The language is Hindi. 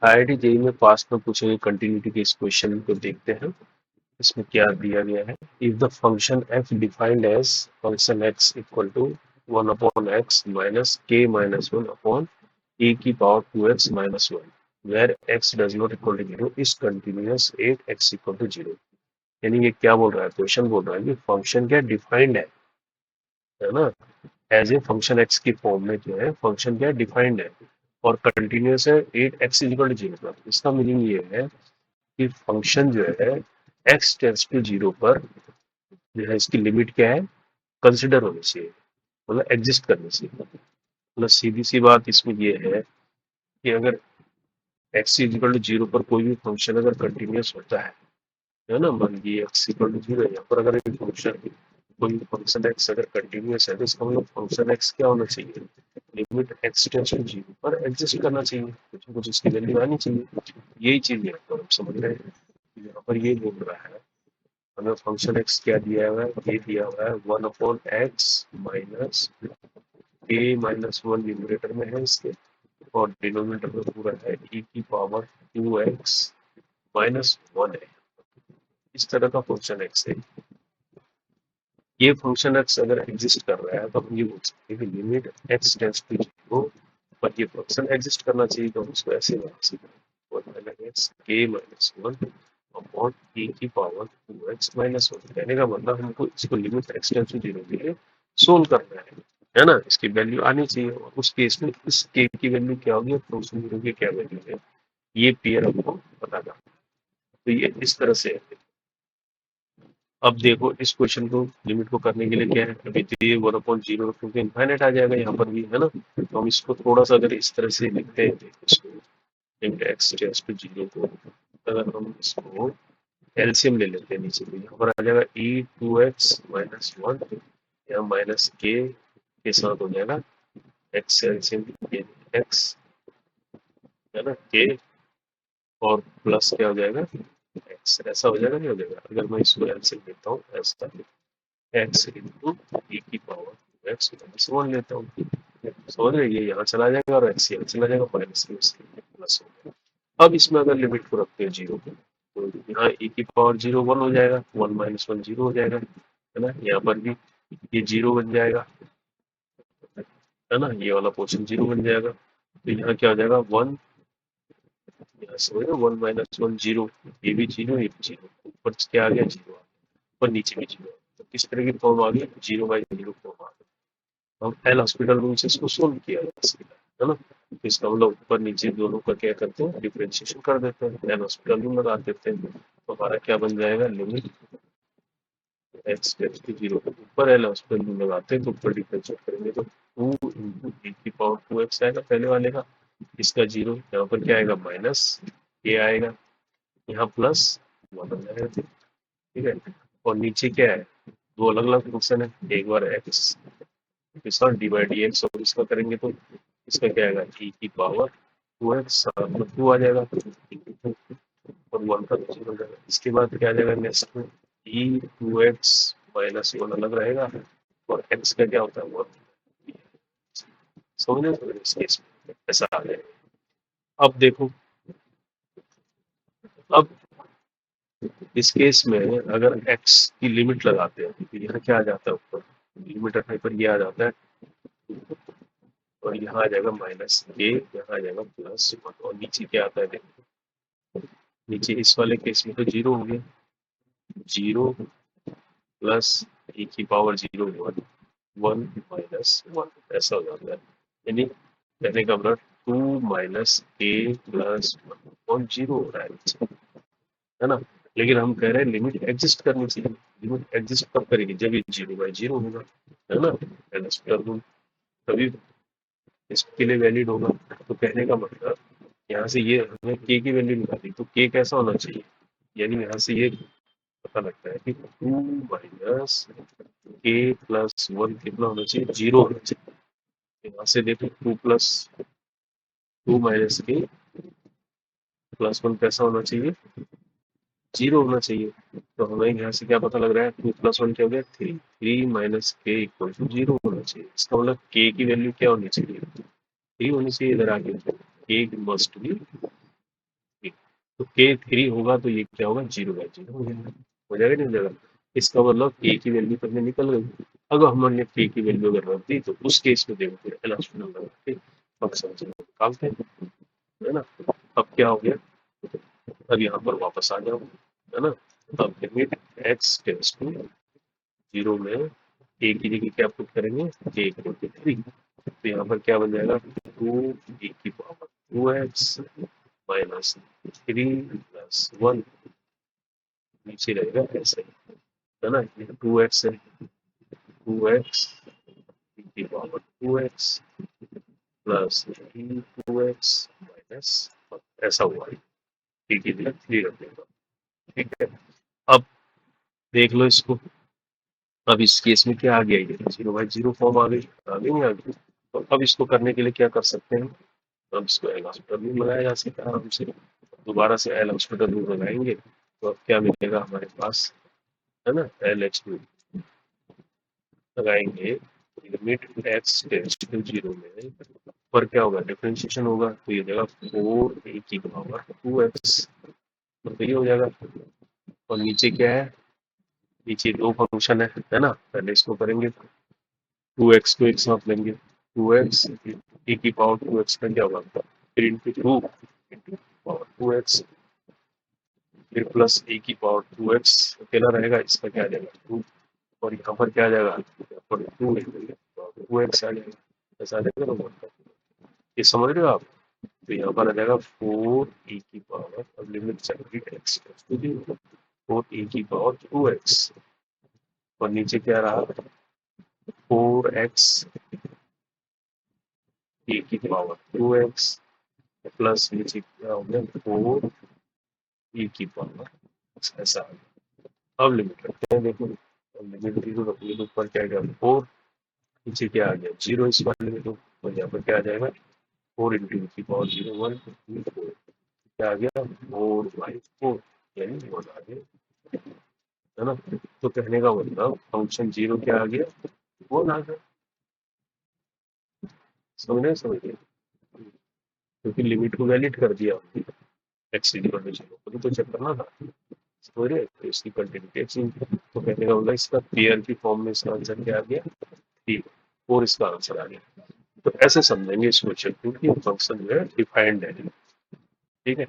आईआईटी जेईई में पास्ट में पूछे गए कंटिन्यूटी के इस क्वेश्चन को देखते हैं। इसमें क्या दिया गया है, if the function f defined as function x equal to 1/x minus के माइनस 1 e की power 2x minus 1 where x does not equal to 0 is continuous at x equal to 0। यानी ये क्या बोल रहा है, क्वेश्चन बोल रहा है कि फंक्शन क्या डिफाइंड है ना, एज ए फंक्शन एक्स की फॉर्म में जो है फंक्शन क्या डिफाइंड है और कंटिन्यूअस है 8x इक्वल टू 0 पर। इसका मीनिंग ये है कि फंक्शन जो है x टेंड्स टू 0 पर जो है इसकी लिमिट क्या है, कंसिडर होनी चाहिए, मतलब एग्जिस्ट करनी चाहिए। मतलब सीधी सी बात इसमें ये है कि अगर x इक्वल टू 0 पर कोई भी फंक्शन अगर कंटिन्यूअस होता है ना, मान लीजिए x इक्वल टू 0 है, यहाँ पर अगर कोई फंक्शन x अगर कंटिन्यूअस है तो इसका मतलब फंक्शन x क्या होना चाहिए, लिमिट x टेंड्स टू 0 पर एग्जिस्ट करना चाहिए, कुछ कुछ इसकी वैल्यू आनी चाहिए। यही चीज यहाँ पर हम समझ रहे हैं। यहाँ पर ये बोल रहा है हमें फंक्शन x क्या दिया हुआ है, ये दिया हुआ है 1/x minus a minus 1 numerator में है इसके, और डिनोमिनेटर में पूरा है e की पावर 2x माइनस 1 है। इस तरह का फंक्शन x है। ये फंक्शन x अगर एग्जिस्ट कर रहा है तो हम ये बोल सकते हैं कि लिमिट x टेंड्स टू 0 पर ये फंक्शन एग्जिस्ट करना चाहिए, तो हम इसको ऐसे बना सकते हैं 1/x k minus 1 upon e की पावर 2x माइनस 1। कहने का मतलब हमको इसको लिमिट x टेंड्स टू 0 के लिए सोल्व करना है ना, इसकी वैल्यू आनी चाहिए। और उस केस में इस k की वैल्यू क्या होगी, फंक्शन 0 की क्या वैल्यू है, ये पेयर हमको पता करना। तो ये इस तरह से है। अब देखो इस क्वेश्चन को लिमिट को करने के लिए क्या है, अभी तो ये 1/0 क्योंकि इनफाइनाइट आ जाएगा यहाँ पर भी, है ना। तो हम इसको थोड़ा सा अगर इस तरह से लिखते हैं, इसको लिमिट x टेंड्स टू 0 को अगर हम इसको एलसीएम ले लेते हैं नीचे, तो यहाँ पर आ जाएगा e2x माइनस 1, यहाँ माइनस के साथ हो जाएगा x एलसीएम x, है ना, k और प्लस क्या हो जाएगा x, ऐसा हो जाएगा नहीं हो जाएगा। अगर मैं इसको एलसीएम लेता हूँ ऐसा x इंटू e की पावर x माइनस 1 लेता हूँ, समझ रहे, ये यहाँ चला जाएगा और x यहाँ चला जाएगा, माइनस प्लस हो गया। अब इसमें अगर लिमिट को रखते हैं 0 को, तो यहाँ e की पावर 0 1 हो जाएगा, 1 माइनस 1 0 हो जाएगा, है ना। यहाँ पर भी ये 0 बन जाएगा, है ना, ये वाला पोर्शन 0 बन जाएगा। तो यहाँ क्या हो जाएगा 1, यहाँ से 1 माइनस 1 0, ये भी 0 ये भी 0, ऊपर क्या आ गया 0 आ गया, ऊपर नीचे भी 0। तो किस तरह की फॉर्म आ गई, 0/0 फॉर्म आ गई। हम एल हॉस्पिटल रूल से इसको सोल्व किया जा सकता है ना। इसका मतलब ऊपर नीचे दोनों का क्या करते हैं, डिफरेंशिएशन कर देते हैं, एल हॉस्पिटल रूल लगा देते हैं। तो हमारा क्या बन जाएगा, लिमिट x टेंड्स टू 0, ऊपर एल हॉस्पिटल रूल लगाते हैं तो ऊपर डिफरेंशिएट करेंगे तो 2 इंटू e की पावर 2x आएगा पहले वाले का, इसका 0 यहाँ पर क्या आएगा माइनस a आएगा, यहाँ प्लस 1 आ जाएगा, ठीक है। और नीचे क्या है, दो अलग अलग फंक्शन है, एक बार x इसका डी बाई डी एक्स और इसका करेंगे तो इसका क्या आएगा e की पावर 2x, 2 आ जाएगा और 1 का 0 हो जाएगा। इसके बाद क्या आ जाएगा नेक्स्ट में e2x माइनस 1 अलग रहेगा और x का क्या होता है 1, समझ रहे हो, इस केस में ऐसा आ जाएगा। अब देखो, अब इस केस में अगर x की लिमिट लगाते हैं तो यहाँ क्या आ जाता है, ऊपर लिमिट रखने पर ये आ जाता है और यहाँ आ जाएगा माइनस के, यहाँ आ जाएगा प्लस 1 और नीचे क्या आता है देखो, नीचे इस वाले केस में तो 0 हो गया, 0 प्लस e की पावर 0 1, 1 माइनस 1 ऐसा हो जाता है। यानी कहने का मतलब 2 माइनस a प्लस 1 और 0 हो रहा है नीचे, है ना। लेकिन हम कह रहे हैं लिमिट एग्जिस्ट करनी चाहिए, लिमिट एग्जिस्ट कब करेगी, जब ये 0/0 होगा, है ना, तभी इसके लिए वैलिड होगा। तो कहने का मतलब यहाँ से ये हमें k की वैल्यू निकाली तो k कैसा होना चाहिए, यानी यहाँ से ये पता लगता है कि 2 माइनस k प्लस 1 कितना होना चाहिए, 0 होना चाहिए। यहाँ से देखो 2 प्लस 2 माइनस k प्लस 1 कैसा होना चाहिए, 0 होना चाहिए। तो हमें यहाँ से क्या पता लग रहा है, 2 प्लस 1 क्या हो गया 3, 3 माइनस k इक्वल टू 0 होना चाहिए। इसका मतलब k की वैल्यू क्या होनी चाहिए, 3 होनी चाहिए। इधर आगे k मस्ट बी तो k3 होगा तो ये क्या होगा, 0/0 हो जाएगा नहीं हो जाएगा। इसका मतलब k की वैल्यू तो निकल गई। अगर हमने k की वैल्यू अगर रख दी तो उस केस में देखो फिर एल हॉस्पिटल लगा के फंक्शन निकालते हैं, है ना। अब क्या हो गया, अब यहाँ पर वापस आ जाओ, है ना। अब लिमिट x टेंड्स टू 0 में a की जगह क्या पुट करेंगे, k इक्वल टू 3, तो यहाँ पर क्या बन जाएगा 2 e की पावर 2x माइनस 3 प्लस 1, नीचे रहेगा ऐसे, है ना। ये 2x है, 2x e की power 2x plus 2x minus, ऐसा हुआ है, ठीक है 3 रख देगा, ठीक है। अब देख लो इसको, अब इस केस में क्या आ गया, ये 0/0 फॉर्म आ गई, आ गई नहीं आ गई। तो अब इसको करने के लिए क्या कर सकते हैं, अब इसको एल हॉस्पिटल भी लगाया जा सकता है आराम से। दोबारा से एल हॉस्पिटल रूल लगाएंगे तो अब क्या मिलेगा हमारे पास, है ना, LH2 लगाएंगे, लिमिट x टेंड्स टू 0 में पर क्या होगा, डिफरेंशिएशन होगा, तो ये देगा 4a की पावर 2x, तो ये हो जाएगा। और नीचे क्या है, नीचे दो फंक्शन है ना, पहले इसको करेंगे, 2x को एक साथ लेंगे, 2x e की पावर 2x का क्या होगा, 3 इंटू 2 इंटू पावर 2x, फिर प्लस a की पावर 2x अकेला रहेगा, इसका क्या आ जाएगा 2, और यहाँ पर क्या आ जाएगा, यहाँ पर 2x आ जाएगा, ऐसा आ जाएगा ना। ये समझ रहे हो आप, तो यहाँ पर आ जाएगा 4e की पावर, अब लिमिट चलेगी x टू 0, 4e की पावर 2x, और नीचे क्या रहा 4x e की पावर 2x प्लस नीचे क्या हो गया 4e की पावर, ऐसा आ गया। अब लिमिट रखते हैं, देखो अब लिमिट 0 रखिए तो ऊपर क्या आ गया 4, नीचे क्या आ गया 0, इस बार लिमिट हो, तो यहाँ पर क्या आ जाएगा 4 इंटू की पावर 0 1 4, क्या आ गया 4/4, यानी 1 आ गया, है ना। तो कहने का मतलब फंक्शन 0 क्या आ गया, 1 आ गया, समझ गए, क्योंकि लिमिट को वैलिड कर दिया एक्स इक्वल टू 0, तो चेक करना था, समझ रहे, तो इसकी कंटिन्यूटी एक्स, तो कहने का मतलब इसका पेयर की फॉर्म में इसका आंसर क्या आ गया 3, और इसका आंसर आ गया। तो ऐसे समझेंगे इस क्वेश्चन को कि फंक्शन जो है डिफाइंड है, ठीक है।